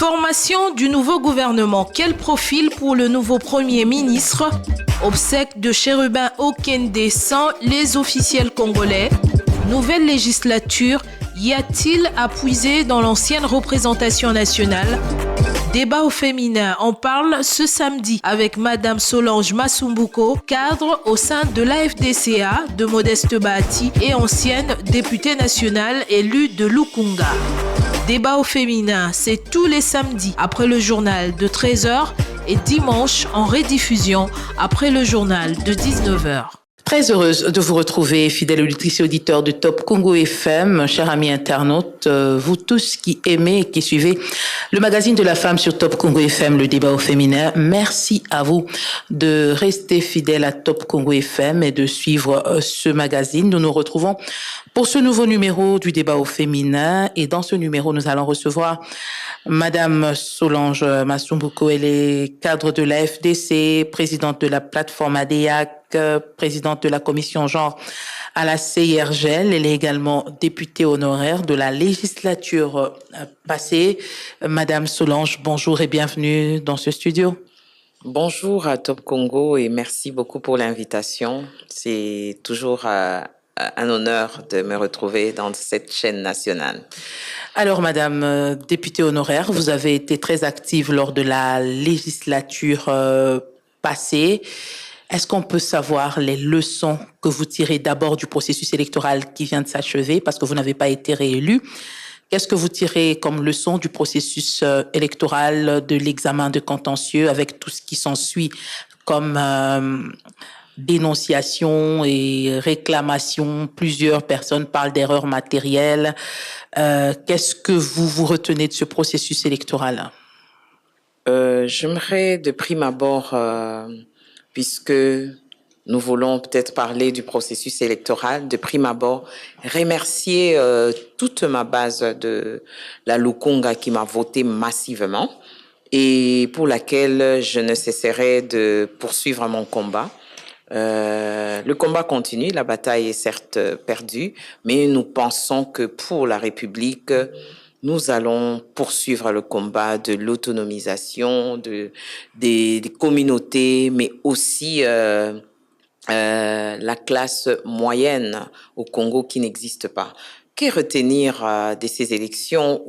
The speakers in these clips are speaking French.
Formation du nouveau gouvernement. Quel profil pour le nouveau Premier ministre? Obsèques de Chérubin Okende sans les officiels congolais. Nouvelle législature. Y a-t-il à puiser dans l'ancienne représentation nationale? Débat au féminin, on parle ce samedi avec Madame Solange Masumbuko, cadre au sein de l'AFDCA de Modeste Bahati et ancienne députée nationale élue de Lukunga. Débat au féminin, c'est tous les samedis après le journal de 13h et dimanche en rediffusion après le journal de 19h. Très heureuse de vous retrouver, fidèles auditrices et auditeurs de Top Congo FM, chers amis internautes, vous tous qui aimez et qui suivez le magazine de la femme sur Top Congo FM, le débat au féminin. Merci à vous de rester fidèles à Top Congo FM et de suivre ce magazine. Nous nous retrouvons pour ce nouveau numéro du débat au féminin. Et dans ce numéro, nous allons recevoir Madame Solange Masumbuko. Elle est cadre de la FDC, présidente de la plateforme ADEAC, présidente de la commission genre à la CIRGL. Elle est également députée honoraire de la législature passée. Madame Solange, bonjour et bienvenue dans ce studio. Bonjour à Top Congo et merci beaucoup pour l'invitation. C'est toujours un honneur de me retrouver dans cette chaîne nationale. Alors, Madame députée honoraire, vous avez été très active lors de la législature passée. Est-ce qu'on peut savoir les leçons que vous tirez d'abord du processus électoral qui vient de s'achever parce que vous n'avez pas été réélu? Qu'est-ce que vous tirez comme leçon du processus électoral, de l'examen de contentieux avec tout ce qui s'ensuit comme dénonciation et réclamation? Plusieurs personnes parlent d'erreurs matérielles. Qu'est-ce que vous retenez de ce processus électoral? J'aimerais de prime abord, puisque nous voulons peut-être parler du processus électoral, de prime abord, remercier toute ma base de la Lukunga qui m'a voté massivement et pour laquelle je ne cesserai de poursuivre mon combat. Le combat continue, la bataille est certes perdue, mais nous pensons que pour la République, nous allons poursuivre le combat de l'autonomisation des communautés, mais aussi la classe moyenne au Congo qui n'existe pas. Que retenir de ces élections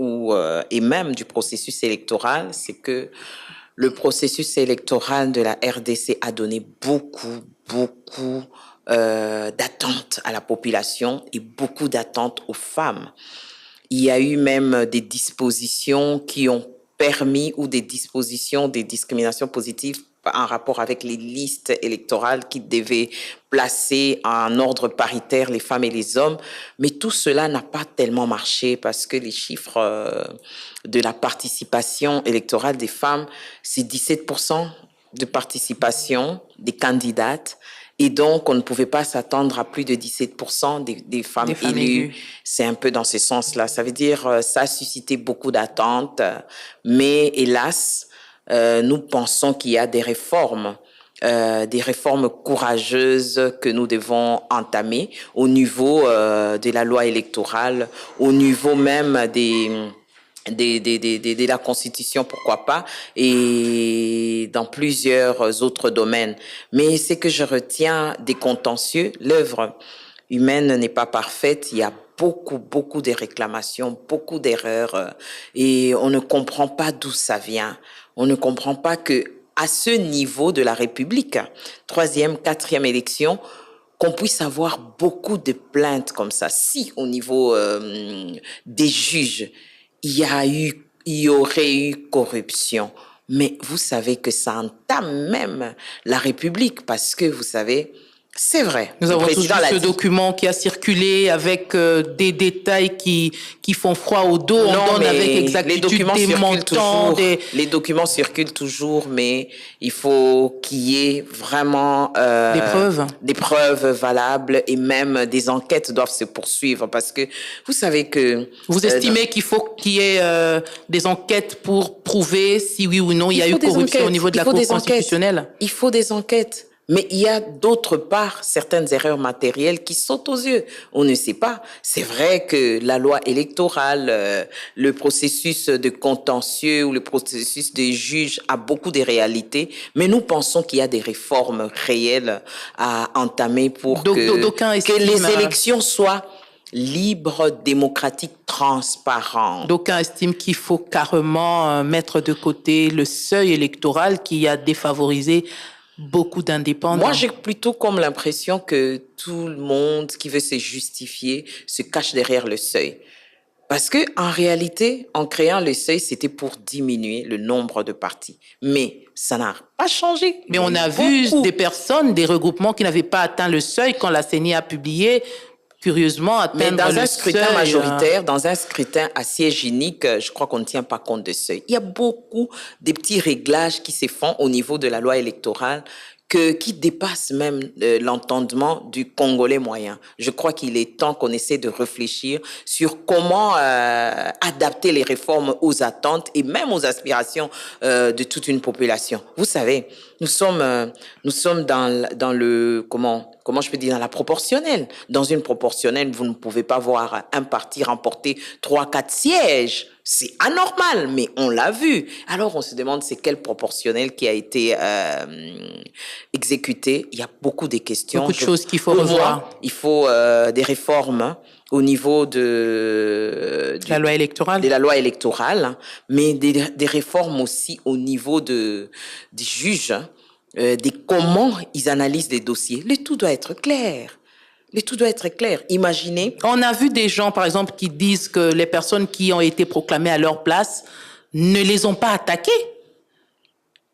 et même du processus électoral, c'est que le processus électoral de la RDC a donné beaucoup d'attentes à la population et beaucoup d'attentes aux femmes. Il y a eu même des dispositions qui ont permis ou des dispositions, des discriminations positives en rapport avec les listes électorales qui devaient placer en ordre paritaire les femmes et les hommes. Mais tout cela n'a pas tellement marché parce que les chiffres de la participation électorale des femmes, c'est 17% de participation des candidates. Et donc, on ne pouvait pas s'attendre à plus de 17% des femmes élues. C'est un peu dans ce sens-là. Ça veut dire ça a suscité beaucoup d'attentes. Mais hélas, nous pensons qu'il y a des réformes courageuses que nous devons entamer au niveau de la loi électorale, au niveau même de la Constitution, pourquoi pas, et dans plusieurs autres domaines. Mais ce que je retiens des contentieux, l'œuvre humaine n'est pas parfaite, il y a beaucoup de réclamations, beaucoup d'erreurs, et on ne comprend pas d'où ça vient. On ne comprend pas que à ce niveau de la République, 3e, 4e élection, qu'on puisse avoir beaucoup de plaintes comme ça. Si au niveau des juges, il y aurait eu corruption. Mais vous savez que ça entame même la République parce que vous savez, c'est vrai. Nous avons tous vu ce document qui a circulé avec des détails qui font froid au dos. On donne avec exactitude des montants. Les documents circulent toujours, mais il faut qu'il y ait vraiment des preuves valables et même des enquêtes doivent se poursuivre parce que vous savez que... Vous estimez qu'il faut qu'il y ait des enquêtes pour prouver si oui ou non il y a eu corruption au niveau de la Cour constitutionnelle? Il faut des enquêtes. Mais il y a d'autre part certaines erreurs matérielles qui sautent aux yeux. On ne sait pas. C'est vrai que la loi électorale, le processus de contentieux ou le processus des juges a beaucoup de réalités, mais nous pensons qu'il y a des réformes réelles à entamer pour que les élections soient libres, démocratiques, transparentes. D'aucuns estiment qu'il faut carrément mettre de côté le seuil électoral qui a défavorisé beaucoup d'indépendants. Moi, j'ai plutôt comme l'impression que tout le monde qui veut se justifier se cache derrière le seuil. Parce que en réalité, en créant le seuil, c'était pour diminuer le nombre de partis. Mais ça n'a pas changé. Mais on a vu des personnes, des regroupements qui n'avaient pas atteint le seuil quand la CENI a publié, curieusement, atteindre le seuil. Mais dans un scrutin majoritaire, dans un scrutin à siège unique, je crois qu'on ne tient pas compte de seuil. Il y a beaucoup de petits réglages qui se font au niveau de la loi électorale qui dépassent même l'entendement du Congolais moyen. Je crois qu'il est temps qu'on essaie de réfléchir sur comment adapter les réformes aux attentes et même aux aspirations de toute une population. Vous savez, nous sommes dans le comment je peux dire, dans la proportionnelle. Dans une proportionnelle, vous ne pouvez pas voir un parti remporter 3-4 sièges. C'est anormal, mais on l'a vu. Alors, on se demande c'est quel proportionnel qui a été exécuté. Il y a beaucoup de questions. Beaucoup de choses qu'il faut revoir. Moi, il faut des réformes au niveau de la loi électorale. De la loi électorale, mais des réformes aussi au niveau des juges, comment ils analysent les dossiers. Le tout doit être clair. Le tout doit être clair. Imaginez. On a vu des gens, par exemple, qui disent que les personnes qui ont été proclamées à leur place ne les ont pas attaquées.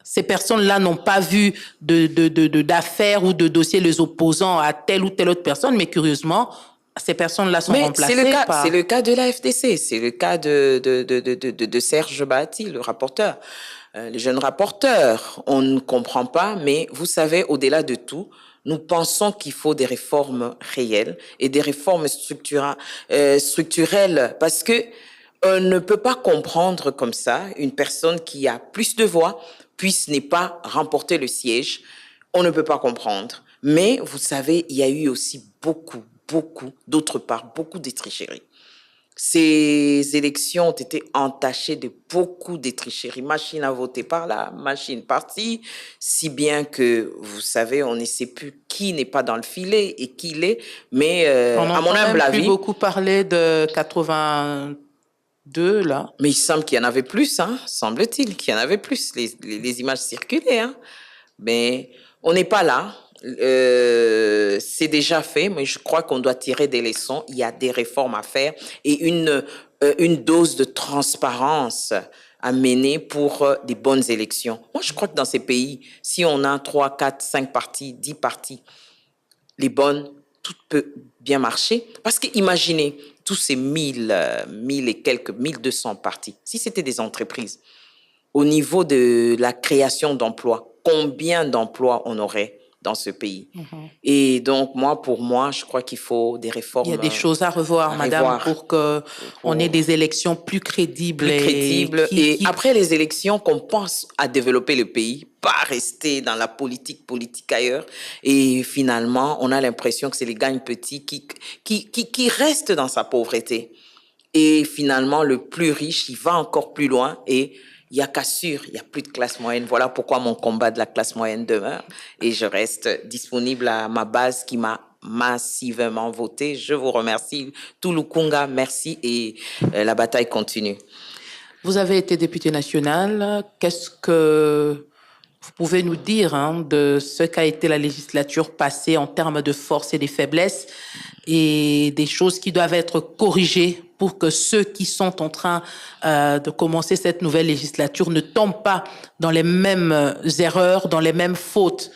Ces personnes-là n'ont pas vu d'affaires ou de dossiers les opposant à telle ou telle autre personne, mais curieusement, ces personnes-là sont remplacées C'est le cas de la FDC, c'est le cas de Serge Bahati, le rapporteur, le jeune rapporteur. On ne comprend pas, mais vous savez, au-delà de tout, nous pensons qu'il faut des réformes réelles et des réformes structurelles parce que on ne peut pas comprendre comme ça une personne qui a plus de voix puisse ne pas remporter le siège. On ne peut pas comprendre. Mais vous savez, il y a eu aussi beaucoup de tricheries. Ces élections ont été entachées de beaucoup de tricheries. Machine à voter par là, machine par-ci, si bien que, vous savez, on ne sait plus qui n'est pas dans le filet et qui l'est. Mais à mon humble avis... On n'a beaucoup parlé de 82, là. Mais il semble qu'il y en avait plus, hein, semble-t-il, qu'il y en avait plus. Les images circulaient, hein. Mais on n'est pas là. C'est déjà fait, mais je crois qu'on doit tirer des leçons. Il y a des réformes à faire et une dose de transparence à mener pour des bonnes élections. Moi, je crois que dans ces pays, si on a 3, 4, 5 partis, 10 partis, les bonnes, tout peut bien marcher. Parce que imaginez tous ces 1000 et quelques, 1200 partis. Si c'était des entreprises, au niveau de la création d'emplois, combien d'emplois on aurait dans ce pays. Et donc, pour moi, je crois qu'il faut des réformes. Il y a des choses à revoir, madame, pour qu'on ait des élections plus crédibles. Et après les élections, qu'on pense à développer le pays, pas rester dans la politique ailleurs. Et finalement, on a l'impression que c'est les gagnes petits qui restent dans sa pauvreté. Et finalement, le plus riche, il va encore plus loin et il n'y a qu'à sûr, il n'y a plus de classe moyenne. Voilà pourquoi mon combat de la classe moyenne demeure. Et je reste disponible à ma base qui m'a massivement voté. Je vous remercie. Touloukounga, merci. Et la bataille continue. Vous avez été député national. Qu'est-ce que vous pouvez nous dire de ce qu'a été la législature passée en termes de force et des faiblesses et des choses qui doivent être corrigées pour que ceux qui sont en train de commencer cette nouvelle législature ne tombent pas dans les mêmes erreurs, dans les mêmes fautes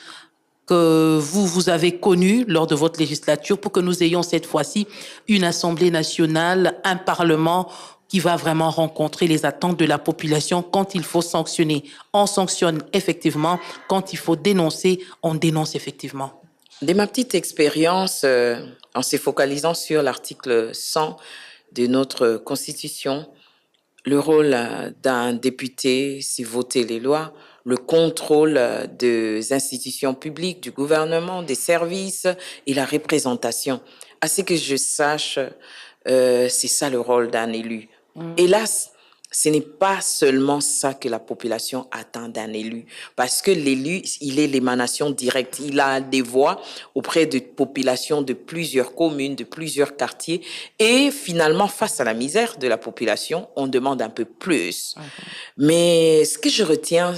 que vous avez connues lors de votre législature, pour que nous ayons cette fois-ci une Assemblée nationale, un Parlement qui va vraiment rencontrer les attentes de la population. Quand il faut sanctionner, on sanctionne effectivement. Quand il faut dénoncer, on dénonce effectivement. De ma petite expérience, en se focalisant sur l'article 100 de notre Constitution, le rôle d'un député, c'est voter les lois. le contrôle des institutions publiques, du gouvernement, des services et la représentation. À ce que je sache, c'est ça le rôle d'un élu. Hélas, ce n'est pas seulement ça que la population attend d'un élu, parce que l'élu, il est l'émanation directe. Il a des voix auprès de populations de plusieurs communes, de plusieurs quartiers, et finalement, face à la misère de la population, on demande un peu plus. Mais ce que je retiens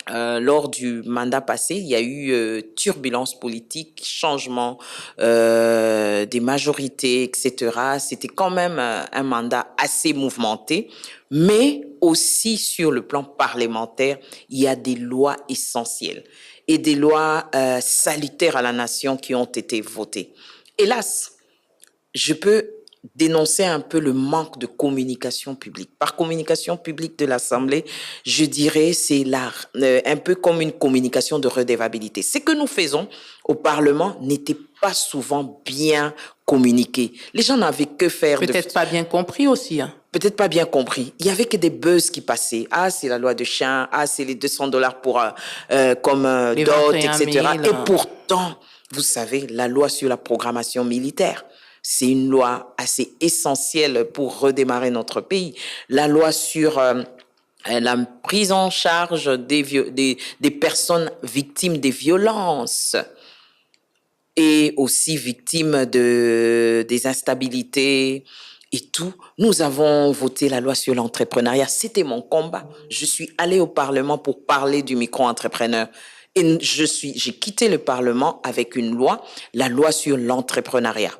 lors du mandat passé, il y a eu turbulence politique, changement des majorités, etc. C'était quand même un mandat assez mouvementé, mais aussi sur le plan parlementaire, il y a des lois essentielles et des lois salutaires à la nation qui ont été votées. Hélas, je peux dénoncer un peu le manque de communication publique. Par communication publique de l'Assemblée, je dirais c'est un peu comme une communication de redevabilité. Ce que nous faisons au Parlement n'était pas souvent bien communiqué. Les gens n'avaient que faire. Peut-être pas bien compris aussi. Hein. Peut-être pas bien compris. Il y avait que des buzz qui passaient. Ah, c'est la loi de chien. Ah, c'est les $200 pour comme dot, etc. 000, Et pourtant, vous savez, la loi sur la programmation militaire, c'est une loi assez essentielle pour redémarrer notre pays. La loi sur la prise en charge des personnes victimes des violences et aussi victimes des instabilités et tout. Nous avons voté la loi sur l'entrepreneuriat. C'était mon combat. Je suis allée au Parlement pour parler du micro-entrepreneur. Et j'ai quitté le Parlement avec une loi, la loi sur l'entrepreneuriat,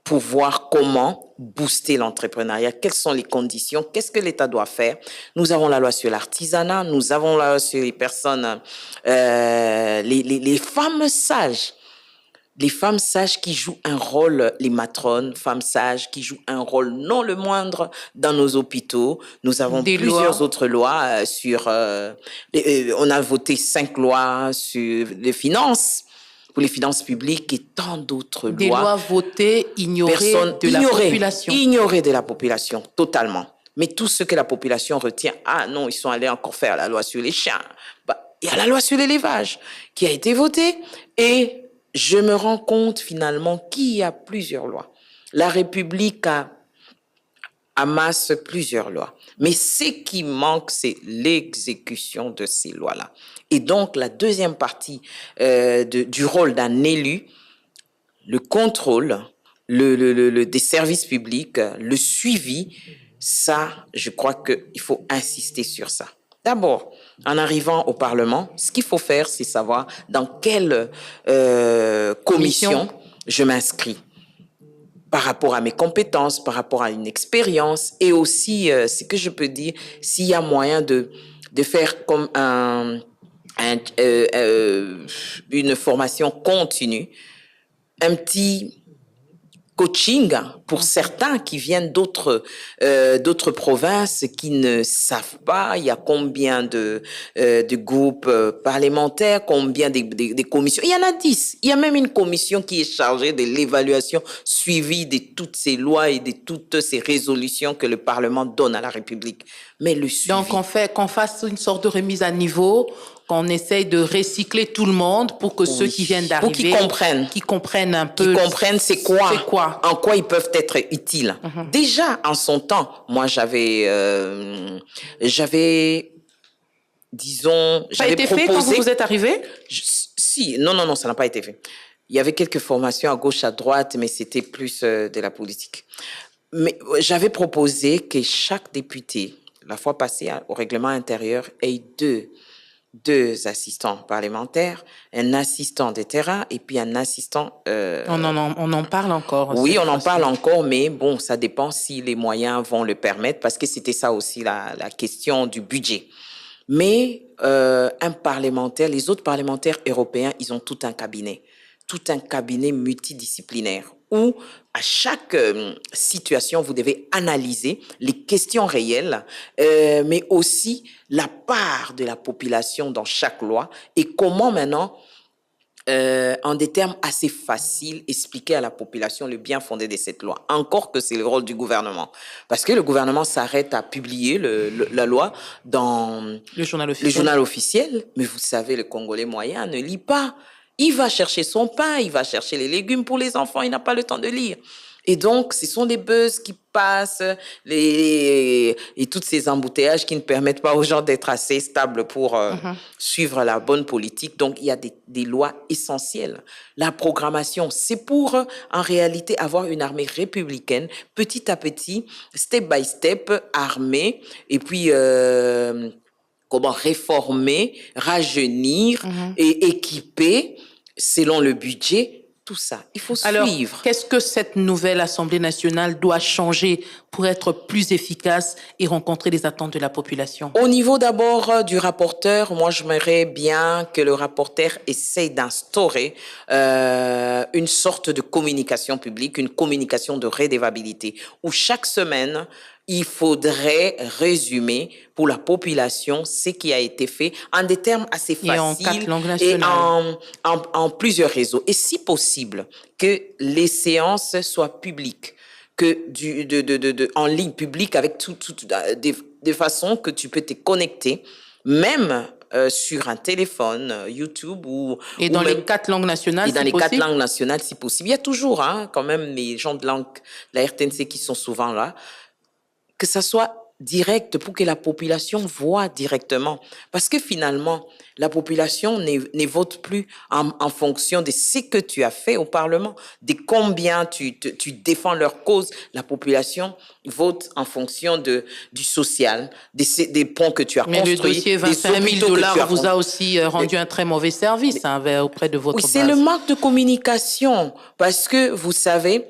pour voir comment booster l'entrepreneuriat, quelles sont les conditions, qu'est-ce que l'État doit faire. Nous avons la loi sur l'artisanat, nous avons la loi sur les personnes, les femmes sages. Les femmes sages qui jouent un rôle, les matrones, femmes sages qui jouent un rôle non le moindre dans nos hôpitaux. Nous avons plusieurs autres lois sur... on a voté 5 lois sur les finances, pour les finances publiques et tant d'autres lois. Des lois votées, ignorées de la population. Ignorées de la population, totalement. Mais tout ce que la population retient, ah non, ils sont allés encore faire la loi sur les chiens. Il y a la loi sur l'élevage qui a été votée et je me rends compte finalement qu'il y a plusieurs lois. La République amasse plusieurs lois. Mais ce qui manque, c'est l'exécution de ces lois-là. Et donc, la deuxième partie du rôle d'un élu, le contrôle des services publics, le suivi, ça, je crois qu'il faut insister sur ça. D'abord, en arrivant au Parlement, ce qu'il faut faire, c'est savoir dans quelle commission je m'inscris par rapport à mes compétences, par rapport à une expérience et aussi, ce que je peux dire, s'il y a moyen de faire comme une formation continue, un petit coaching pour certains qui viennent d'autres provinces qui ne savent pas il y a combien de groupes parlementaires, combien des commissions. Il y en a 10. Il y a même une commission qui est chargée de l'évaluation suivie de toutes ces lois et de toutes ces résolutions que le Parlement donne à la République. Mais le suivi... Donc qu'on fasse une sorte de remise à niveau, qu'on essaye de recycler tout le monde pour que ceux qui viennent d'arriver... Pour qu'ils comprennent un peu... Qu'ils comprennent c'est quoi, en quoi ils peuvent être utiles. Déjà, en son temps, moi, j'avais disons... Ça a été fait quand vous êtes arrivé? Non, ça n'a pas été fait. Il y avait quelques formations à gauche, à droite, mais c'était plus de la politique. Mais j'avais proposé que chaque député, la fois passée au règlement intérieur, ait deux assistants parlementaires, un assistant de terrain et puis un assistant... On en parle encore. Oui, on en parle encore, mais bon, ça dépend si les moyens vont le permettre, parce que c'était ça aussi la question du budget. Mais un parlementaire, les autres parlementaires européens, ils ont tout un cabinet multidisciplinaire où à chaque situation, vous devez analyser les questions réelles, mais aussi la part de la population dans chaque loi et comment maintenant en des termes assez faciles, expliquer à la population le bien fondé de cette loi. Encore que c'est le rôle du gouvernement. Parce que le gouvernement s'arrête à publier la loi dans Le journal le officiel. journal officiel. Mais vous savez, le Congolais moyen ne lit pas. Il va chercher son pain, il va chercher les légumes pour les enfants, il n'a pas le temps de lire. Et donc, ce sont des buzz qui passent et tous ces embouteillages qui ne permettent pas aux gens d'être assez stables pour suivre la bonne politique. Donc, il y a des lois essentielles. La programmation, c'est pour, en réalité, avoir une armée républicaine, petit à petit, step by step, armée, et puis comment réformer, rajeunir et équiper selon le budget. Tout ça, il faut Alors, suivre. qu'est-ce que cette nouvelle Assemblée nationale doit changer pour être plus efficace et rencontrer les attentes de la population? Au niveau d'abord du rapporteur, moi j'aimerais bien que le rapporteur essaye d'instaurer une sorte de communication publique, une communication de redevabilité, où chaque semaine, il faudrait résumer pour la population ce qui a été fait en des termes assez faciles et en 4 langues nationales. et en plusieurs réseaux. Et si possible, que les séances soient publiques, que en ligne publique avec de façon que tu peux te connecter, même sur un téléphone, YouTube Et dans les 4 langues nationales, et dans si les possible? 4 langues nationales, si possible. Il y a toujours quand même les gens de langue, la RTNC qui sont souvent là. Que ça soit direct pour que la population voit directement. Parce que finalement, la population ne vote plus en fonction de ce que tu as fait au Parlement, de combien tu défends leur cause. La population vote en fonction du social, des ponts que tu as construits. Mais le dossier $25 000 vous a aussi rendu un très mauvais service auprès de votre oui, base. c'est le manque de communication. Parce que, vous savez,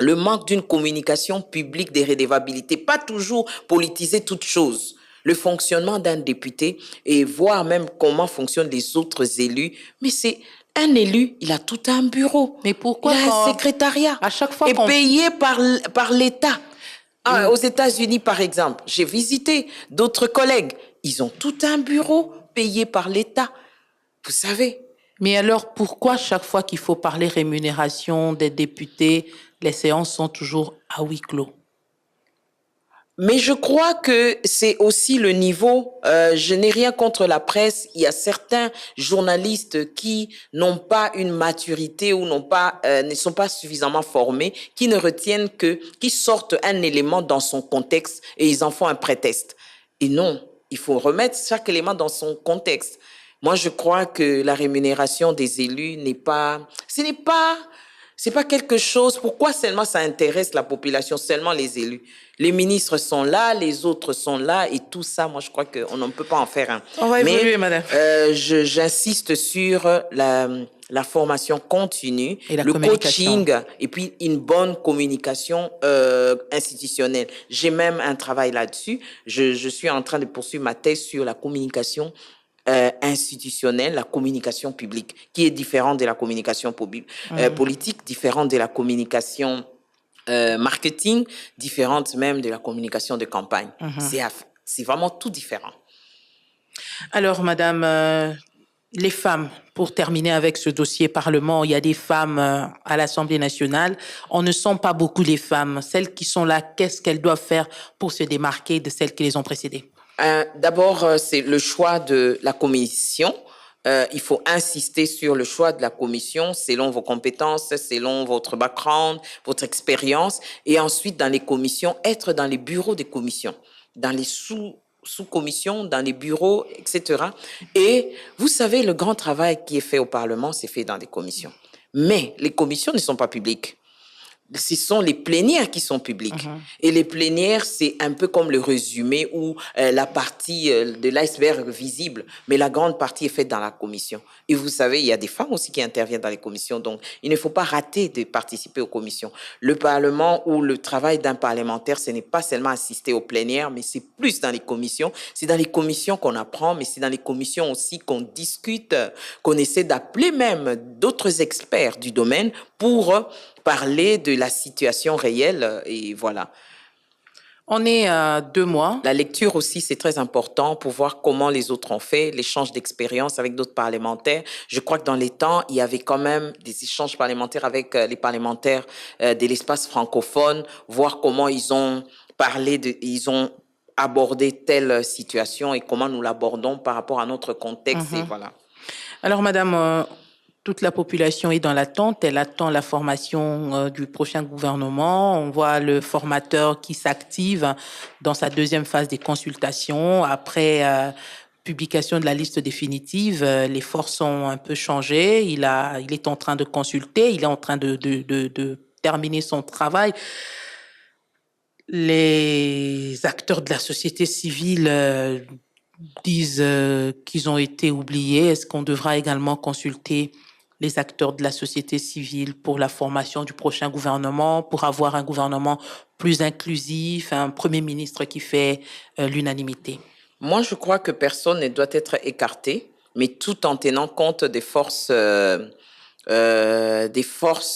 le manque d'une communication publique des redevabilités, pas toujours politiser toute chose. Le fonctionnement d'un député et voir même comment fonctionnent les autres élus. Mais c'est un élu, il a tout un bureau. Mais pourquoi il a un secrétariat à chaque fois et payé par l'État. Aux États-Unis, par exemple, j'ai visité d'autres collègues. Ils ont tout un bureau payé par l'État. Vous savez. Mais alors, pourquoi chaque fois qu'il faut parler rémunération des députés, les séances sont toujours à huis clos? Mais je crois que c'est aussi le niveau. Je n'ai rien contre la presse. Il y a certains journalistes qui n'ont pas une maturité ou ne sont pas suffisamment formés, qui ne retiennent qui sortent un élément dans son contexte et ils en font un prétexte. Et non, il faut remettre chaque élément dans son contexte. Moi, je crois que la rémunération des élus c'est pas quelque chose. Pourquoi seulement ça intéresse la population, seulement les élus? Les ministres sont là, les autres sont là, et tout ça, moi, je crois qu'on ne peut pas en faire un. On va évoluer, madame. J'insiste sur la formation continue, et le coaching, et puis une bonne communication institutionnelle. J'ai même un travail là-dessus. Je suis en train de poursuivre ma thèse sur la communication institutionnelle, la communication publique, qui est différente de la communication politique, différente de la communication marketing, différente même de la communication de campagne. C'est vraiment tout différent. Alors, madame, les femmes, pour terminer avec ce dossier Parlement, il y a des femmes à l'Assemblée nationale. On ne sent pas beaucoup les femmes. Celles qui sont là, qu'est-ce qu'elles doivent faire pour se démarquer de celles qui les ont précédées? D'abord, c'est le choix de la commission. Il faut insister sur le choix de la commission selon vos compétences, selon votre background, votre expérience. Et ensuite, dans les commissions, être dans les bureaux des commissions, dans les sous-commissions, dans les bureaux, etc. Et vous savez, le grand travail qui est fait au Parlement, c'est fait dans des commissions. Mais les commissions ne sont pas publiques. Ce sont les plénières qui sont publiques. Et les plénières, c'est un peu comme le résumé ou la partie de l'iceberg visible, mais la grande partie est faite dans la commission. Et vous savez, il y a des femmes aussi qui interviennent dans les commissions, donc il ne faut pas rater de participer aux commissions. Le Parlement ou le travail d'un parlementaire, ce n'est pas seulement assister aux plénières, mais c'est plus dans les commissions. C'est dans les commissions qu'on apprend, mais c'est dans les commissions aussi qu'on discute, qu'on essaie d'appeler même d'autres experts du domaine pour parler de la situation réelle et voilà. On est à 2 mois. La lecture aussi, c'est très important pour voir comment les autres ont fait, l'échange d'expériences avec d'autres parlementaires. Je crois que dans les temps, il y avait quand même des échanges parlementaires avec les parlementaires de l'espace francophone, voir comment ils ont ils ont abordé telle situation et comment nous l'abordons par rapport à notre contexte. Et voilà. Alors, madame, toute la population est dans l'attente. Elle attend la formation du prochain gouvernement. On voit le formateur qui s'active dans sa deuxième phase des consultations. Après publication de la liste définitive, les forces ont un peu changé. Il est en train de consulter. Il est en train de terminer son travail. Les acteurs de la société civile disent qu'ils ont été oubliés. Est-ce qu'on devra également consulter les acteurs de la société civile pour la formation du prochain gouvernement, pour avoir un gouvernement plus inclusif, un Premier ministre qui fait l'unanimité? Moi, je crois que personne ne doit être écarté, mais tout en tenant compte des forces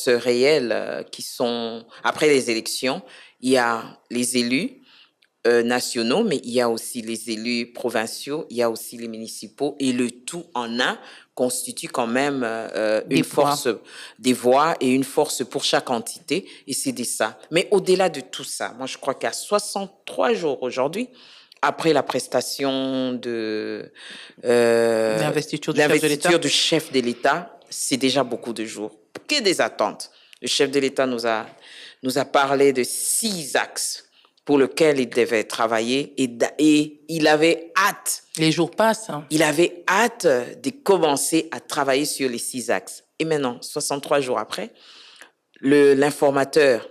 réelles qui sont après les élections. Il y a les élus nationaux, mais il y a aussi les élus provinciaux, il y a aussi les municipaux, et le tout en un constitue quand même une force, des voix et une force pour chaque entité, et c'est de ça. Mais au-delà de tout ça, moi je crois qu'à 63 jours aujourd'hui, après la prestation de l'investiture du chef de l'État, c'est déjà beaucoup de jours. Que des attentes. Le chef de l'État nous a parlé de 6 axes pour lesquels il devait travailler et il avait hâte. Les jours passent. Il avait hâte de commencer à travailler sur les 6 axes. Et maintenant, 63 jours après, l'informateur,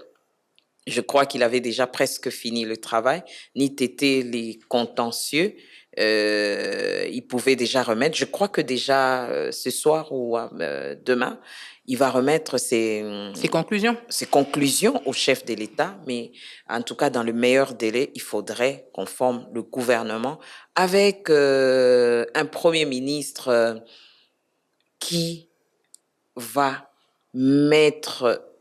je crois qu'il avait déjà presque fini le travail, ni été les contentieux, il pouvait déjà remettre. Je crois que déjà ce soir ou demain, il va remettre ses conclusions au chef de l'État, mais en tout cas, dans le meilleur délai, il faudrait qu'on forme le gouvernement avec un Premier ministre qui va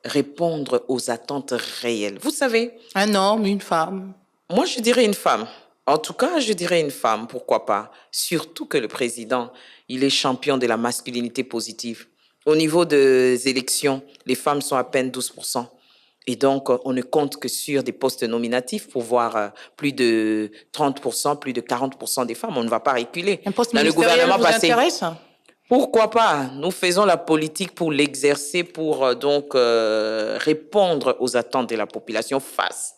répondre aux attentes réelles. Vous savez... Un homme, une femme. Moi, je dirais une femme. En tout cas, je dirais une femme, pourquoi pas. Surtout que le président, il est champion de la masculinité positive. Au niveau des élections, les femmes sont à peine 12%. Et donc, on ne compte que sur des postes nominatifs pour voir plus de 30%, plus de 40% des femmes. On ne va pas reculer. Un poste ministériel vous intéresse ? Pourquoi pas? Nous faisons la politique pour l'exercer, pour donc répondre aux attentes de la population face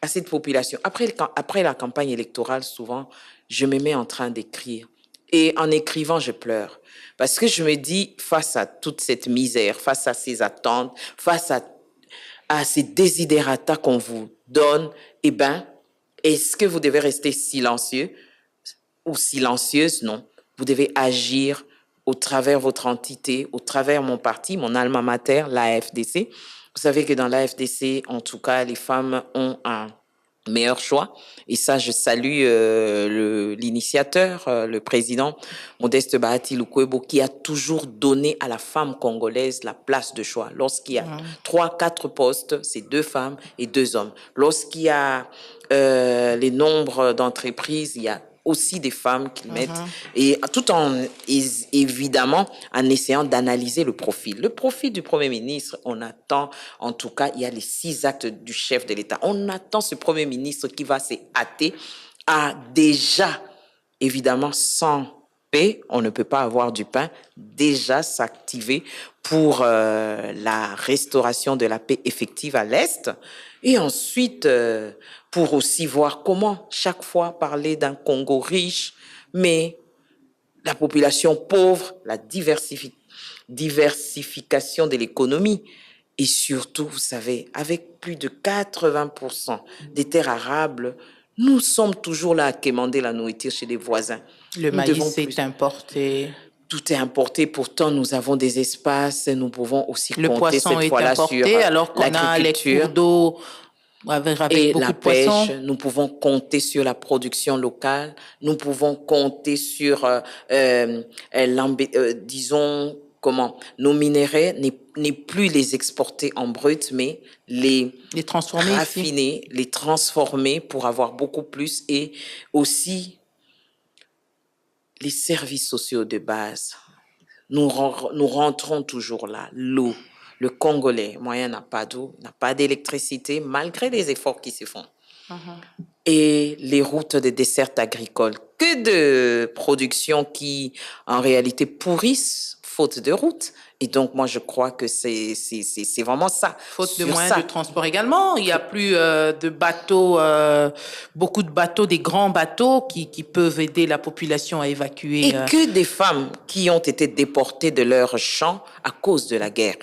à cette population. Après la campagne électorale, souvent, je me mets en train d'écrire. Et en écrivant, je pleure. Parce que je me dis, face à toute cette misère, face à ces attentes, face à ces desiderata qu'on vous donne, eh bien, est-ce que vous devez rester silencieux ou silencieuse? Non. Vous devez agir au travers votre entité, au travers mon parti, mon alma mater, l'AFDC. Vous savez que dans l'AFDC, en tout cas, les femmes ont un meilleur choix. Et ça, je salue l'initiateur, le président Modeste Bahati Lukwebo, qui a toujours donné à la femme congolaise la place de choix. Lorsqu'il y a 3-4 postes, c'est 2 femmes et 2 hommes. Lorsqu'il y a les nombres d'entreprises, il y a aussi des femmes qu'ils mettent, et tout en, évidemment, en essayant d'analyser le profil. Le profil du Premier ministre, on attend, en tout cas, il y a les 6 actes du chef de l'État. On attend ce Premier ministre qui va se hâter à déjà, évidemment, sans paix, on ne peut pas avoir du pain, déjà s'activer pour la restauration de la paix effective à l'Est, et ensuite pour aussi voir comment chaque fois parler d'un Congo riche, mais la population pauvre, la diversification de l'économie, et surtout, vous savez, avec plus de 80% des terres arables, nous sommes toujours là à quémander la nourriture chez les voisins. Le maïs est importé. Tout est importé, pourtant nous avons des espaces, nous pouvons aussi compter cette fois-là sur l'agriculture. Alors qu'on a les cours d'eau avec et beaucoup la de poissons. pêche, nous pouvons compter sur la production locale, nous pouvons compter sur, disons, nos minéraux n'est plus les exporter en brut, mais les transformer, raffiner, ici. Les transformer pour avoir beaucoup plus, et aussi les services sociaux de base. Nous rentrons toujours là. L'eau. Le Congolais moyen n'a pas d'eau, n'a pas d'électricité, malgré les efforts qui se font. Et les routes de dessert agricole. Que de productions qui, en réalité, pourrissent faute de route. Et donc, moi, je crois que c'est vraiment ça. Faute de moyens de transport également. Il n'y a plus de bateaux, beaucoup de bateaux, des grands bateaux qui peuvent aider la population à évacuer. Et que des femmes qui ont été déportées de leur champ à cause de la guerre.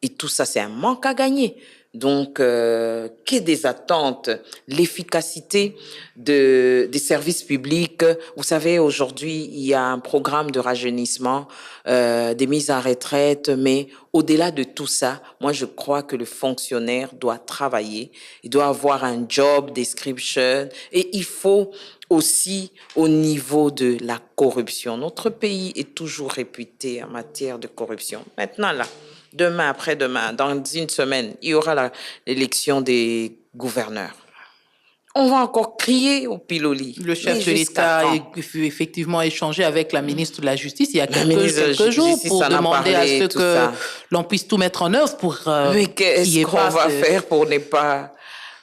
Et tout ça, c'est un manque à gagner. Donc, que des attentes, l'efficacité des services publics. Vous savez, aujourd'hui, il y a un programme de rajeunissement, des mises en retraite, mais au-delà de tout ça, moi, je crois que le fonctionnaire doit travailler, il doit avoir un job description, et il faut aussi au niveau de la corruption. Notre pays est toujours réputé en matière de corruption. Maintenant, là, demain, après-demain, dans une semaine, il y aura l'élection des gouverneurs. On va encore crier au piloli. Le chef de l'État a effectivement échangé avec la ministre de la Justice il y a quelques jours pour demander à ce que l'on puisse tout mettre en œuvre pour mais qu'est-ce qu'on va faire pour ne pas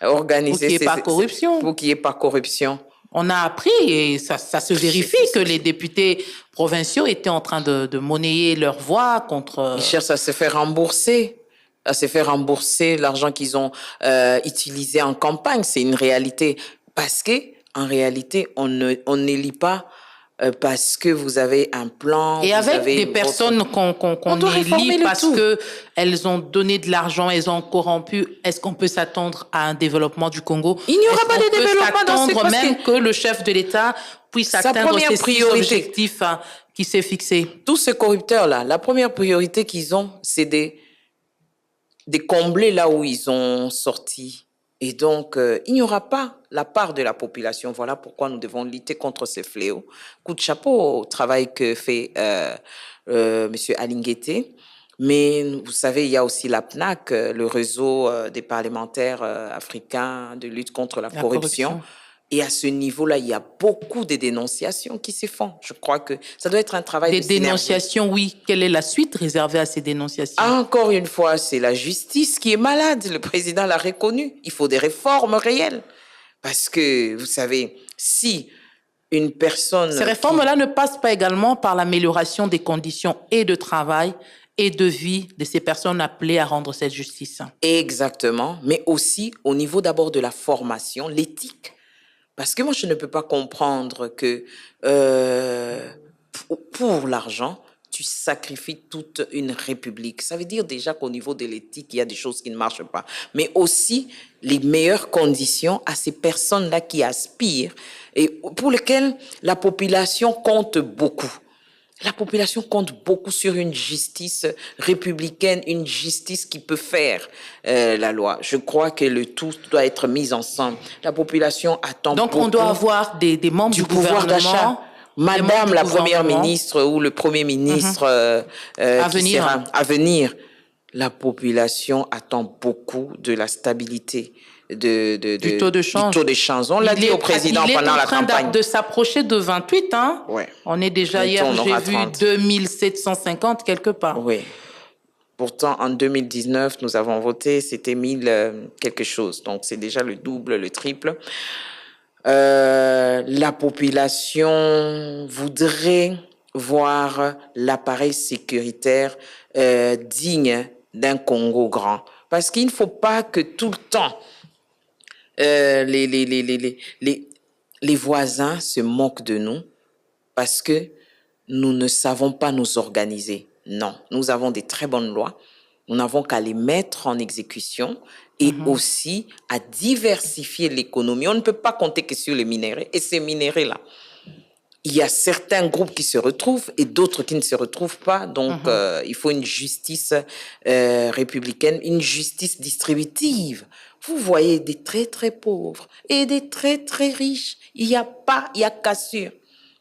organiser... Pour qu'il n'y ait pas corruption. Pour qu'il n'y ait pas corruption. On a appris, et ça se vérifie, que les députés provinciaux étaient en train de monnayer leur voix contre... Ils cherchent à se faire rembourser. L'argent qu'ils ont utilisé en campagne. C'est une réalité. Parce que, en réalité, on n'élit pas parce que vous avez un plan. Et avec des personnes qu'on élit parce qu'elles ont donné de l'argent, elles ont corrompu, est-ce qu'on peut s'attendre à un développement du Congo? Il n'y aura pas de développement dans ce pays. Même que le chef de l'État puisse atteindre ses 6 objectifs qu'il s'est fixés. Tous ces corrupteurs-là, la première priorité qu'ils ont, c'est de combler là où ils ont sorti. Et donc, il n'y aura pas la part de la population. Voilà pourquoi nous devons lutter contre ces fléaux. Coup de chapeau au travail que fait M. Alinguete. Mais vous savez, il y a aussi l'APNAC, le réseau des parlementaires africains de lutte contre la corruption. Et à ce niveau-là, il y a beaucoup de dénonciations qui se font. Je crois que ça doit être un travail de synergie. Des dénonciations, oui. Quelle est la suite réservée à ces dénonciations? Encore une fois, c'est la justice qui est malade. Le président l'a reconnu. Il faut des réformes réelles. Parce que, vous savez, si une personne... Ces réformes-là ne passent pas également par l'amélioration des conditions et de travail et de vie de ces personnes appelées à rendre cette justice. Exactement. Mais aussi au niveau d'abord de la formation, l'éthique. Parce que moi, je ne peux pas comprendre que pour l'argent, tu sacrifies toute une république. Ça veut dire déjà qu'au niveau de l'éthique, il y a des choses qui ne marchent pas. Mais aussi les meilleures conditions à ces personnes-là qui aspirent et pour lesquelles la population compte beaucoup. La population compte beaucoup sur une justice républicaine, une justice qui peut faire la loi. Je crois que le tout doit être mis ensemble. La population attend beaucoup. Donc, on doit avoir des membres du pouvoir d'achat. Madame la première ministre ou le premier ministre à venir. La population attend beaucoup de la stabilité. Du taux de change. On l'a dit au président pendant la campagne. Il est en train de s'approcher de 28, hein? Ouais. On est déjà, hier, j'ai vu 2750 quelque part. Oui. Pourtant, en 2019, nous avons voté, c'était 1000 quelque chose. Donc, c'est déjà le double, le triple. La population voudrait voir l'appareil sécuritaire digne d'un Congo grand. Parce qu'il ne faut pas que tout le temps, les voisins se moquent de nous parce que nous ne savons pas nous organiser. Non, nous avons des très bonnes lois. Nous n'avons qu'à les mettre en exécution et aussi à diversifier l'économie. On ne peut pas compter que sur les minéraux. Et ces minéraux-là, il y a certains groupes qui se retrouvent et d'autres qui ne se retrouvent pas. Donc, il faut une justice républicaine, une justice distributive. Vous voyez des très, très pauvres et des très, très riches. Il y a cassure.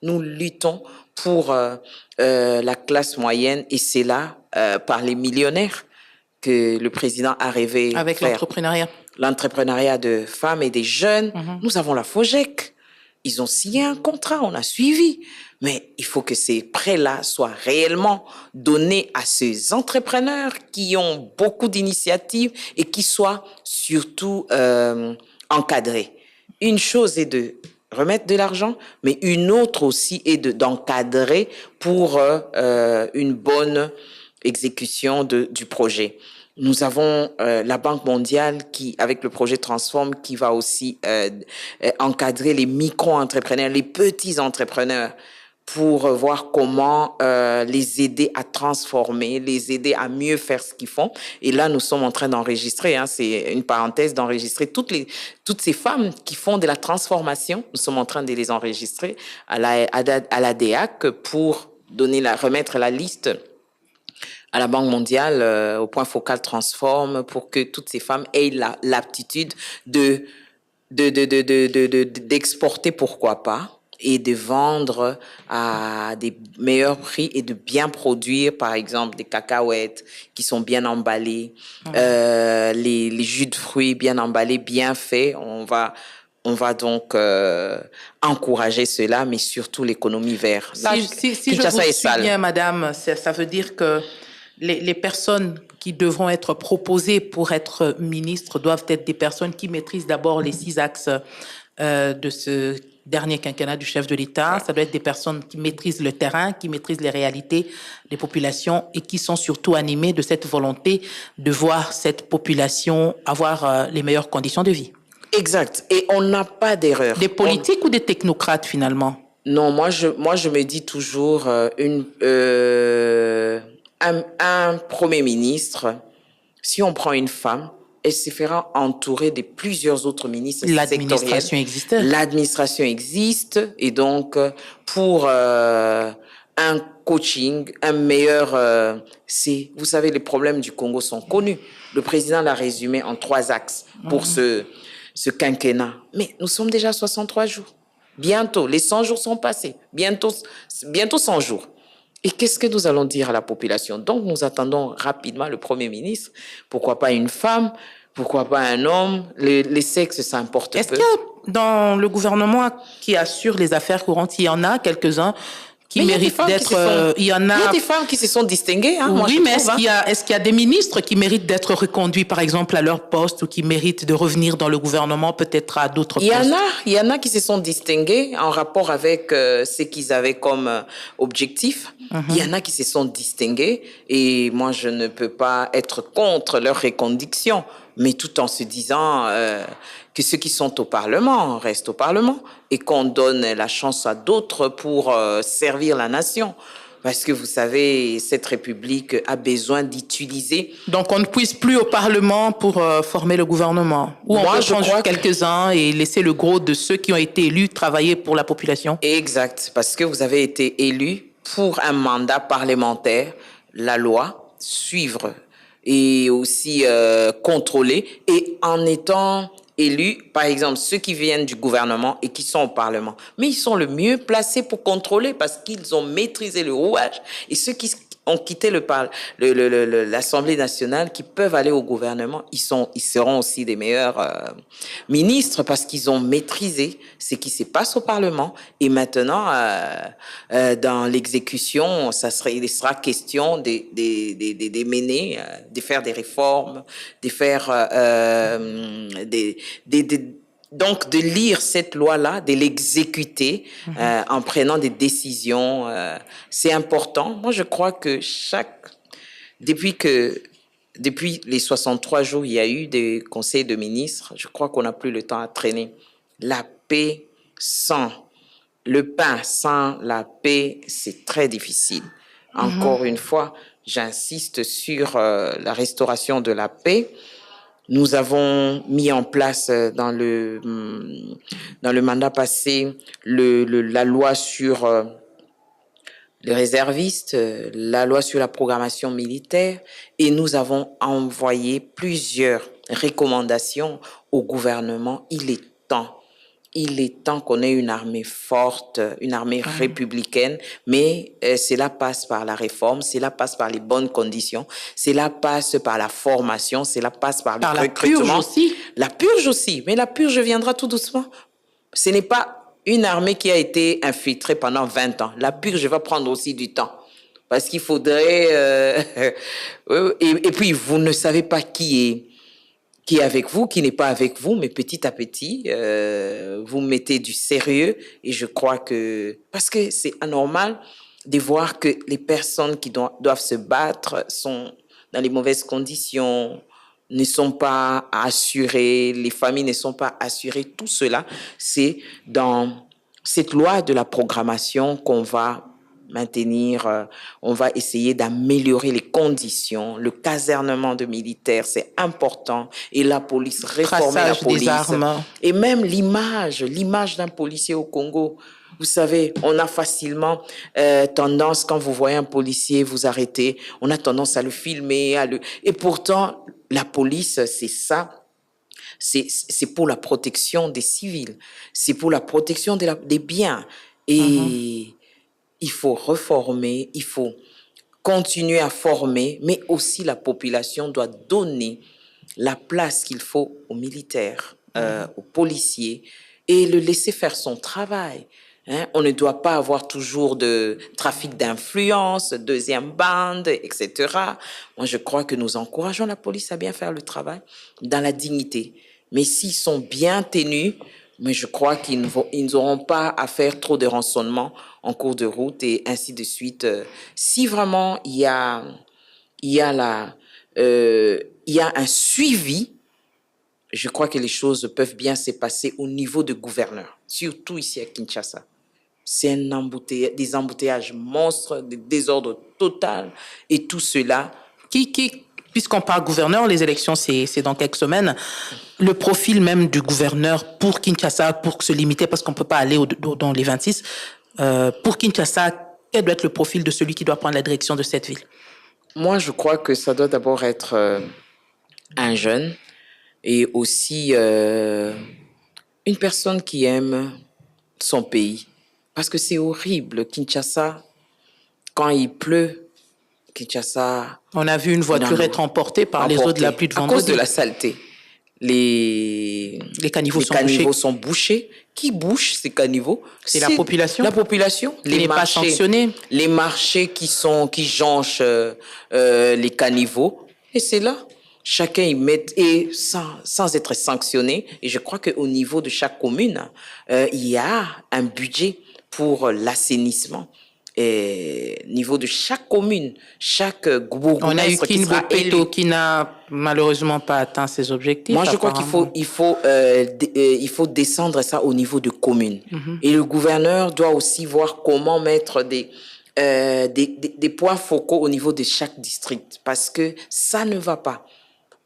nous luttons pour la classe moyenne et c'est là, par les millionnaires, que le président a rêvé avec faire. l'entrepreneuriat. L'entrepreneuriat de femmes et des jeunes. Nous avons la FOGEC. Ils ont signé un contrat, on a suivi. Mais il faut que ces prêts-là soient réellement donnés à ces entrepreneurs qui ont beaucoup d'initiatives et qui soient surtout encadrés. Une chose est de remettre de l'argent, mais une autre aussi est d'encadrer pour une bonne exécution du projet. Nous avons la Banque mondiale qui, avec le projet Transform, qui va aussi encadrer les micro-entrepreneurs, les petits entrepreneurs, pour voir comment les aider à transformer, les aider à mieux faire ce qu'ils font. Et là, nous sommes en train d'enregistrer, c'est une parenthèse, d'enregistrer toutes ces femmes qui font de la transformation. Nous sommes en train de les enregistrer à la DEAC pour remettre la liste à la Banque mondiale, au point focal Transform, pour que toutes ces femmes aient l'aptitude d'exporter, pourquoi pas, et de vendre à des meilleurs prix et de bien produire, par exemple, des cacahuètes qui sont bien emballées, les jus de fruits bien emballés, bien faits. On va donc encourager cela, mais surtout l'économie verte. Si je vous suis bien, madame, ça veut dire que les personnes qui devront être proposées pour être ministres doivent être des personnes qui maîtrisent d'abord les 6 axes de ce dernier quinquennat du chef de l'État. Ça doit être des personnes qui maîtrisent le terrain, qui maîtrisent les réalités des populations et qui sont surtout animées de cette volonté de voir cette population avoir les meilleures conditions de vie. Exact. Et on n'a pas d'erreur. Des politiques ou des technocrates, finalement? Non, moi, je me dis toujours un premier ministre, si on prend une femme, elle se fera entourer de plusieurs autres ministres. L'administration existe. L'administration existe. Et donc, pour un coaching, un meilleur... vous savez, les problèmes du Congo sont connus. Le président l'a résumé en 3 axes pour ce quinquennat. Mais nous sommes déjà à 63 jours. Bientôt, les 100 jours sont passés. Bientôt 100 jours. Et qu'est-ce que nous allons dire à la population? Donc, nous attendons rapidement le Premier ministre. Pourquoi pas une femme? Pourquoi pas un homme? Les sexes, ça importe peu. Est-ce qu'il y a dans le gouvernement qui assure les affaires courantes, il y en a quelques-uns qui méritent d'être... Il y a des femmes qui se sont distinguées. Oui, mais est-ce qu'il y a des ministres qui méritent d'être reconduits, par exemple, à leur poste ou qui méritent de revenir dans le gouvernement, peut-être à d'autres postes? Il y en a qui se sont distingués en rapport avec ce qu'ils avaient comme objectif. Il y en a qui se sont distingués et moi, je ne peux pas être contre leur reconduction, mais tout en se disant que ceux qui sont au Parlement restent au Parlement et qu'on donne la chance à d'autres pour servir la nation. Parce que vous savez, cette République a besoin d'utiliser... Donc on ne puise plus au Parlement pour former le gouvernement? Ou on peut prendre quelques-uns et laisser le gros de ceux qui ont été élus travailler pour la population? Exact, parce que vous avez été élu pour un mandat parlementaire, la loi, suivre et aussi contrôler. Et en étant élus, par exemple, ceux qui viennent du gouvernement et qui sont au Parlement, mais ils sont le mieux placés pour contrôler parce qu'ils ont maîtrisé le rouage. Et ceux qui ont quitté l'Assemblée nationale, qui peuvent aller au gouvernement, ils seront aussi des meilleurs ministres parce qu'ils ont maîtrisé ce qui se passe au Parlement. Et maintenant, dans l'exécution, il sera question de mener, de faire des réformes, de faire donc de lire cette loi-là, de l'exécuter en prenant des décisions, c'est important. Moi, je crois que depuis les 63 jours, il y a eu des conseils de ministres, je crois qu'on n'a plus le temps à traîner. La paix le pain sans la paix, c'est très difficile. Encore une fois, j'insiste sur la restauration de la paix. Nous avons mis en place dans le mandat passé la loi sur les réservistes, la loi sur la programmation militaire et nous avons envoyé plusieurs recommandations au gouvernement. Il est temps il est temps qu'on ait une armée forte, une armée républicaine, mais cela passe par la réforme, cela passe par les bonnes conditions, cela passe par la formation, cela passe par le recrutement. La purge aussi. La purge aussi, mais la purge viendra tout doucement. Ce n'est pas une armée qui a été infiltrée pendant 20 ans. La purge va prendre aussi du temps. Parce qu'il faudrait... et puis, vous ne savez pas qui est avec vous, qui n'est pas avec vous, mais petit à petit, vous mettez du sérieux. Et je crois que... Parce que c'est anormal de voir que les personnes qui doivent se battre sont dans les mauvaises conditions, ne sont pas assurées, les familles ne sont pas assurées. Tout cela, c'est dans cette loi de la programmation qu'on va maintenir, on va essayer d'améliorer les conditions, le casernement de militaires, c'est important, et la police, réformer la police, des armes. Et même l'image d'un policier au Congo. Vous savez, on a facilement tendance, quand vous voyez un policier vous arrêter, on a tendance à le filmer, et pourtant, la police, c'est ça. C'est pour la protection des civils, c'est pour la protection des biens. Et il faut reformer, il faut continuer à former, mais aussi la population doit donner la place qu'il faut aux militaires, aux policiers, et le laisser faire son travail. On ne doit pas avoir toujours de trafic d'influence, deuxième bande, etc. Moi, je crois que nous encourageons la police à bien faire le travail dans la dignité. Mais s'ils sont bien tenus, mais je crois qu'ils n'auront pas à faire trop de rançonnements en cours de route et ainsi de suite. Si vraiment il y a un suivi, je crois que les choses peuvent bien se passer au niveau de gouverneurs, surtout ici à Kinshasa. C'est des embouteillages monstres, des désordres total, et tout cela. Puisqu'on parle gouverneur, les élections, c'est dans quelques semaines. Le profil même du gouverneur pour Kinshasa, pour se limiter, parce qu'on ne peut pas aller dans les 26, pour Kinshasa, quel doit être le profil de celui qui doit prendre la direction de cette ville? Moi, je crois que ça doit d'abord être un jeune et aussi une personne qui aime son pays. Parce que c'est horrible, Kinshasa, quand il pleut, Kinshasa... On a vu une voiture être emportée par les eaux de la pluie de vendredi. À cause de la saleté. Les caniveaux sont bouchés. Qui bouche ces caniveaux? C'est la population. La population. Les marchés, pas sanctionnés. Les marchés qui jonchent les caniveaux. Et c'est là. Chacun y met, et sans être sanctionné. Et je crois qu'au niveau de chaque commune, il y a un budget pour l'assainissement. Et niveau de chaque commune, chaque bourgmestre. On a eu Kinbopeto qui n'a malheureusement pas atteint ses objectifs. Moi, je crois qu'il faut descendre ça au niveau de commune. Et le gouverneur doit aussi voir comment mettre des points focaux au niveau de chaque district, parce que ça ne va pas.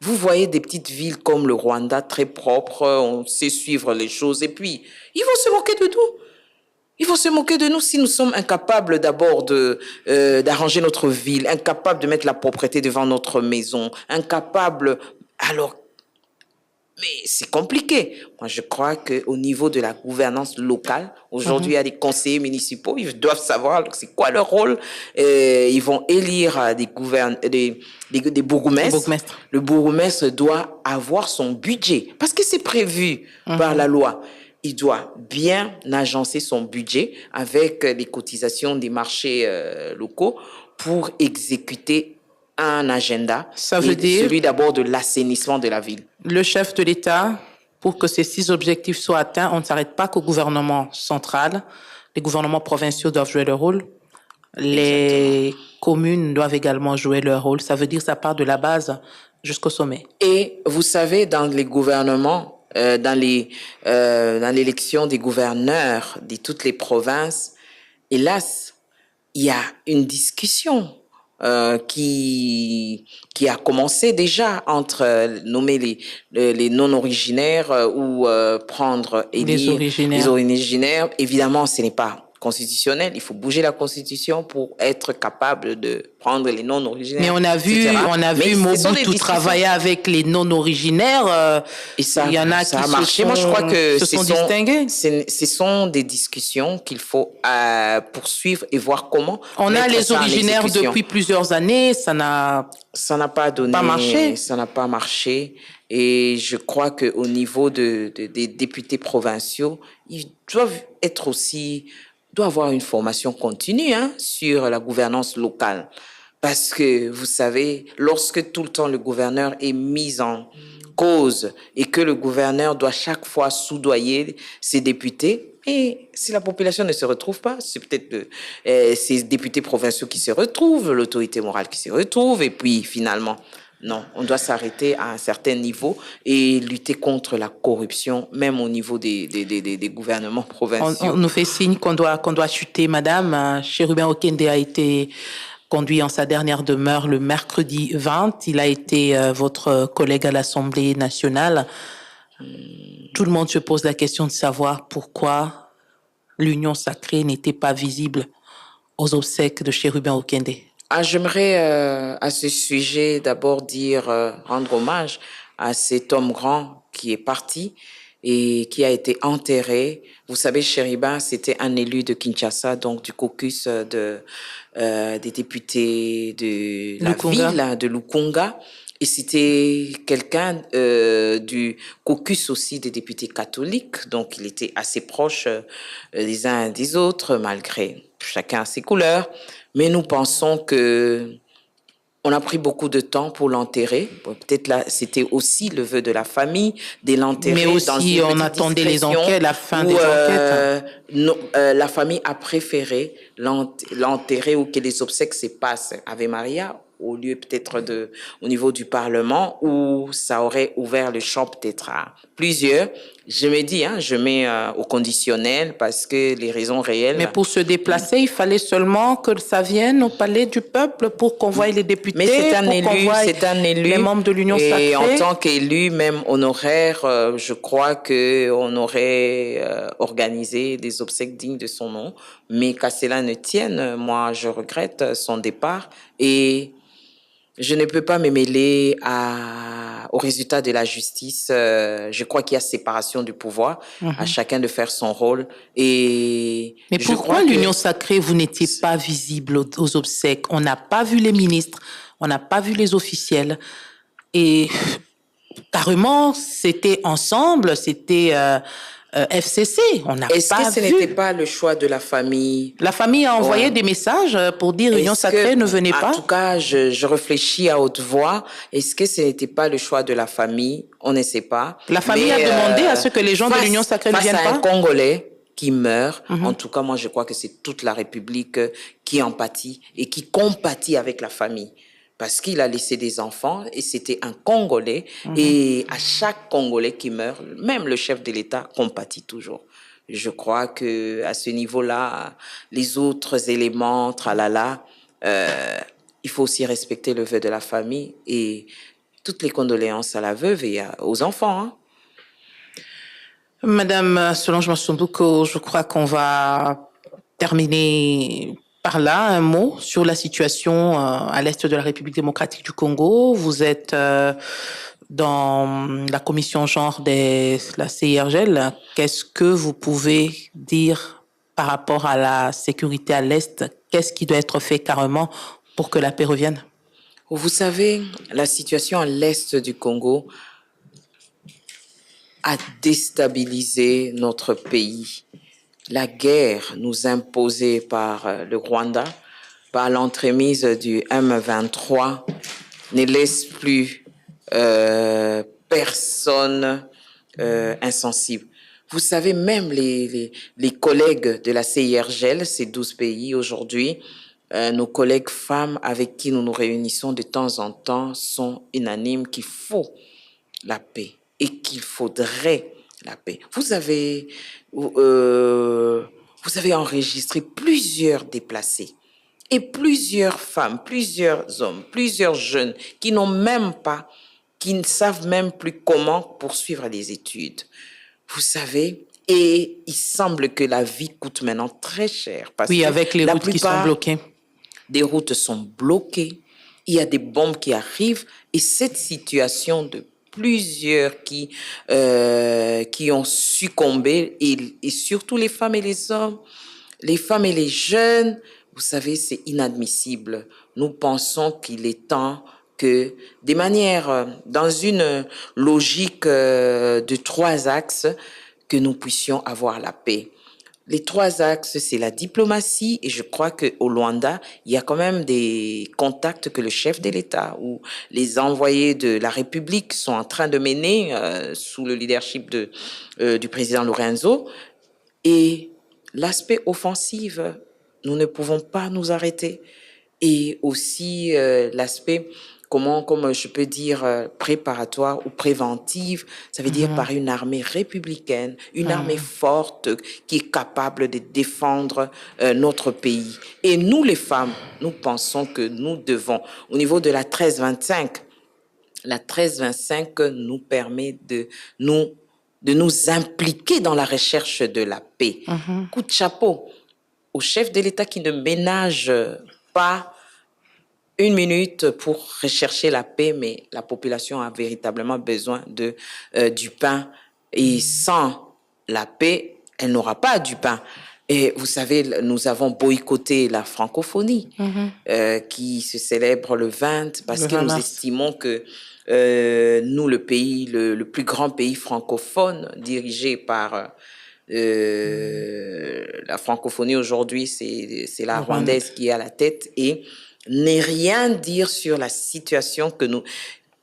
Vous voyez des petites villes comme le Rwanda, très propres, on sait suivre les choses, et puis ils vont se moquer de nous. Ils vont se moquer de nous si nous sommes incapables d'abord d'arranger notre ville, incapables de mettre la propreté devant notre maison, incapables... Alors, mais c'est compliqué. Moi, je crois qu'au niveau de la gouvernance locale, aujourd'hui, il y a des conseillers municipaux, ils doivent savoir c'est quoi leur rôle. Ils vont élire des bourgmestres. Le bourgmestre doit avoir son budget, parce que c'est prévu par la loi. Il doit bien agencer son budget avec les cotisations des marchés locaux pour exécuter un agenda. Ça veut dire celui d'abord de l'assainissement de la ville. Le chef de l'État, pour que ces 6 objectifs soient atteints, on ne s'arrête pas qu'au gouvernement central. Les gouvernements provinciaux doivent jouer leur rôle. Les communes doivent également jouer leur rôle. Ça veut dire que ça part de la base jusqu'au sommet. Et vous savez, dans les gouvernements, dans l'élection des gouverneurs de toutes les provinces, hélas, il y a une discussion qui a commencé déjà entre nommer les non-originaires ou prendre les originaires. Évidemment, ce n'est pas constitutionnelle. Il faut bouger la Constitution pour être capable de prendre les non-originaires. Mais on a vu Mobutu travailler avec les non-originaires. Et ça, il y en a ça qui a marché. Moi, je crois que se sont distingués. Ce sont des discussions qu'il faut poursuivre et voir comment. On a les originaires depuis plusieurs années. Ça n'a pas marché. Ça n'a pas marché. Et je crois qu'au niveau des députés provinciaux, ils doivent avoir une formation continue sur la gouvernance locale. Parce que, vous savez, lorsque tout le temps le gouverneur est mis en cause et que le gouverneur doit chaque fois soudoyer ses députés, et si la population ne se retrouve pas, c'est peut-être ces députés provinciaux qui se retrouvent, l'autorité morale qui se retrouve, et puis finalement... Non, on doit s'arrêter à un certain niveau et lutter contre la corruption, même au niveau des gouvernements provinciaux. On nous fait signe qu'on doit chuter, madame. Chérubin Okende a été conduit en sa dernière demeure le mercredi 20. Il a été votre collègue à l'Assemblée nationale. Tout le monde se pose la question de savoir pourquoi l'union sacrée n'était pas visible aux obsèques de Chérubin Okende. J'aimerais à ce sujet d'abord rendre hommage à cet homme grand qui est parti et qui a été enterré. Vous savez, Chérubin, c'était un élu de Kinshasa, donc du caucus des députés de la ville de Lukunga. Et c'était quelqu'un du caucus aussi des députés catholiques, donc il était assez proche des uns des autres, malgré chacun ses couleurs. Mais nous pensons que on a pris beaucoup de temps pour l'enterrer. Peut-être là, c'était aussi le vœu de la famille de l'enterrer. Mais aussi, on attendait les enquêtes, la fin des enquêtes. La famille a préféré l'enterrer ou que les obsèques se passent Ave Maria au lieu peut-être au niveau du Parlement où ça aurait ouvert le champ peut-être à plusieurs. Je me dis, je mets au conditionnel parce que les raisons réelles... Mais pour se déplacer, il fallait seulement que ça vienne au palais du peuple pour qu'on voie les députés, mais c'est un élu, les membres de l'Union sacrée. Et en tant qu'élu, même honoraire, je crois qu'on aurait organisé des obsèques dignes de son nom. Mais qu'à cela ne tienne, moi, je regrette son départ et... Je ne peux pas me mêler au résultat de la justice. Je crois qu'il y a séparation du pouvoir, à chacun de faire son rôle. Mais pourquoi l'Union sacrée, vous n'étiez pas visible aux obsèques? On n'a pas vu les ministres, on n'a pas vu les officiels. Et carrément, c'était ensemble, c'était... FCC, on n'a pas vu. Est-ce que ce n'était pas le choix de la famille? La famille a envoyé des messages pour dire Union sacrée ne venez pas. En tout cas, je réfléchis à haute voix. Est-ce que ce n'était pas le choix de la famille? On ne sait pas. La famille a demandé à ce que les gens de l'Union sacrée ne viennent pas. Face à un Congolais qui meurt, en tout cas, moi, je crois que c'est toute la République qui empathie et qui compatit avec la famille. Parce qu'il a laissé des enfants et c'était un Congolais. Et à chaque Congolais qui meurt, même le chef de l'État compatit toujours. Je crois que à ce niveau-là, les autres éléments, tralala, il faut aussi respecter le vœu de la famille et toutes les condoléances à la veuve et aux enfants. Madame Solange Masumbuko, je crois qu'on va terminer par là un mot sur la situation à l'est de la République démocratique du Congo. Vous êtes dans la commission genre de la CIRGL. Qu'est-ce que vous pouvez dire par rapport à la sécurité à l'est? Qu'est-ce qui doit être fait carrément pour que la paix revienne? Vous savez, la situation à l'est du Congo a déstabilisé notre pays. La guerre nous imposée par le Rwanda, par l'entremise du M23, ne laisse plus personne insensible. Vous savez, même les collègues de la CIRGL, ces 12 pays aujourd'hui, nos collègues femmes avec qui nous nous réunissons de temps en temps sont unanimes qu'il faut la paix et qu'il faudrait la paix. Vous avez enregistré plusieurs déplacés et plusieurs femmes, plusieurs hommes, plusieurs jeunes qui ne savent même plus comment poursuivre les études. Vous savez, Et il semble que la vie coûte maintenant très cher. Parce oui, que avec les routes qui sont bloquées. Des routes sont bloquées. Il y a des bombes qui arrivent. Et cette situation de plusieurs qui ont succombé, et surtout les femmes et les hommes, les femmes et les jeunes, vous savez, c'est inadmissible. Nous pensons qu'il est temps que, dans une logique de 3 axes, que nous puissions avoir la paix. Les 3 axes, c'est la diplomatie, et je crois qu'au Luanda, il y a quand même des contacts que le chef de l'État ou les envoyés de la République sont en train de mener sous le leadership du président Lorenzo. Et l'aspect offensif, nous ne pouvons pas nous arrêter. Et aussi l'aspect, comme je peux dire, préparatoire ou préventive, ça veut dire par une armée républicaine, une armée forte qui est capable de défendre notre pays. Et nous, les femmes, nous pensons que nous devons, au niveau de la 1325, la 1325 nous permet de nous impliquer dans la recherche de la paix. Coup de chapeau au chef de l'État qui ne ménage pas 1 minute pour rechercher la paix, mais la population a véritablement besoin du pain. Et sans la paix, elle n'aura pas du pain. Et vous savez, nous avons boycotté la francophonie qui se célèbre le 20 parce que nous estimons que nous, le pays, le plus grand pays francophone dirigé par la francophonie aujourd'hui, c'est la rwandaise qui est à la tête, et n'est rien dire sur la situation que nous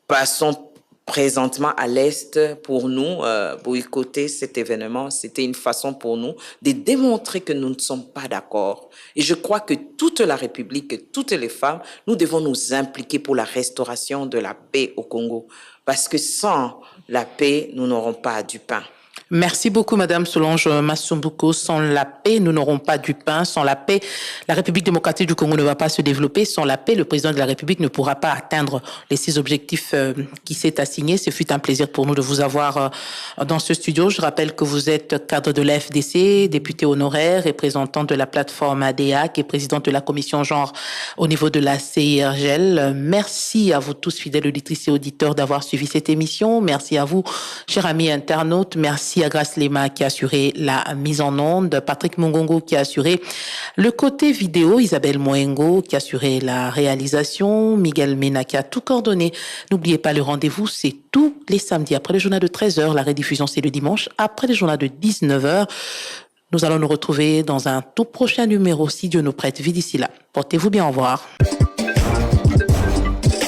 passons présentement à l'Est. Pour nous, boycotter cet événement, c'était une façon pour nous de démontrer que nous ne sommes pas d'accord. Et je crois que toute la République, toutes les femmes, nous devons nous impliquer pour la restauration de la paix au Congo. Parce que sans la paix, nous n'aurons pas du pain. Merci beaucoup, Madame Solange Masumbuko. Sans la paix, nous n'aurons pas du pain. Sans la paix, la République démocratique du Congo ne va pas se développer. Sans la paix, le président de la République ne pourra pas atteindre les 6 objectifs qui s'est assigné. Ce fut un plaisir pour nous de vous avoir dans ce studio. Je rappelle que vous êtes cadre de la FDC, député honoraire, représentant de la plateforme ADEAC et présidente de la commission genre au niveau de la CIRGL. Merci à vous tous, fidèles auditrices et auditeurs, d'avoir suivi cette émission. Merci à vous, chers amis internautes. Merci à Grace Lema qui a assuré la mise en onde, Patrick Mungongo qui a assuré le côté vidéo, Isabelle Moengo qui a assuré la réalisation, Miguel Mena qui a tout coordonné. N'oubliez pas, le rendez-vous, c'est tous les samedis après le journal de 13h. La rediffusion, c'est le dimanche après le journal de 19h. Nous allons nous retrouver dans un tout prochain numéro, si Dieu nous prête vie d'ici là. Portez-vous bien, au revoir.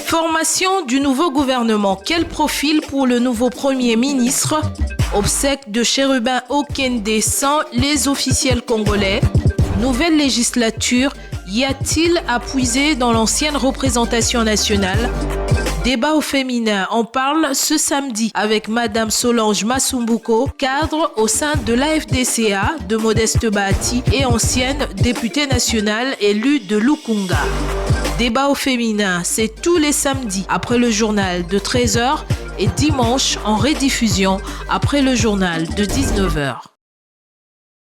Formation du nouveau gouvernement. Quel profil pour le nouveau Premier ministre? Obsèques de Chérubin Okende sans les officiels congolais. Nouvelle législature. Y a-t-il à puiser dans l'ancienne représentation nationale? Débat au féminin. On parle ce samedi avec Madame Solange Masumbuko, cadre au sein de l'AFDCA de Modeste Bahati et ancienne députée nationale élue de Lukunga. Débat au féminin, c'est tous les samedis après le journal de 13h et dimanche en rediffusion après le journal de 19h.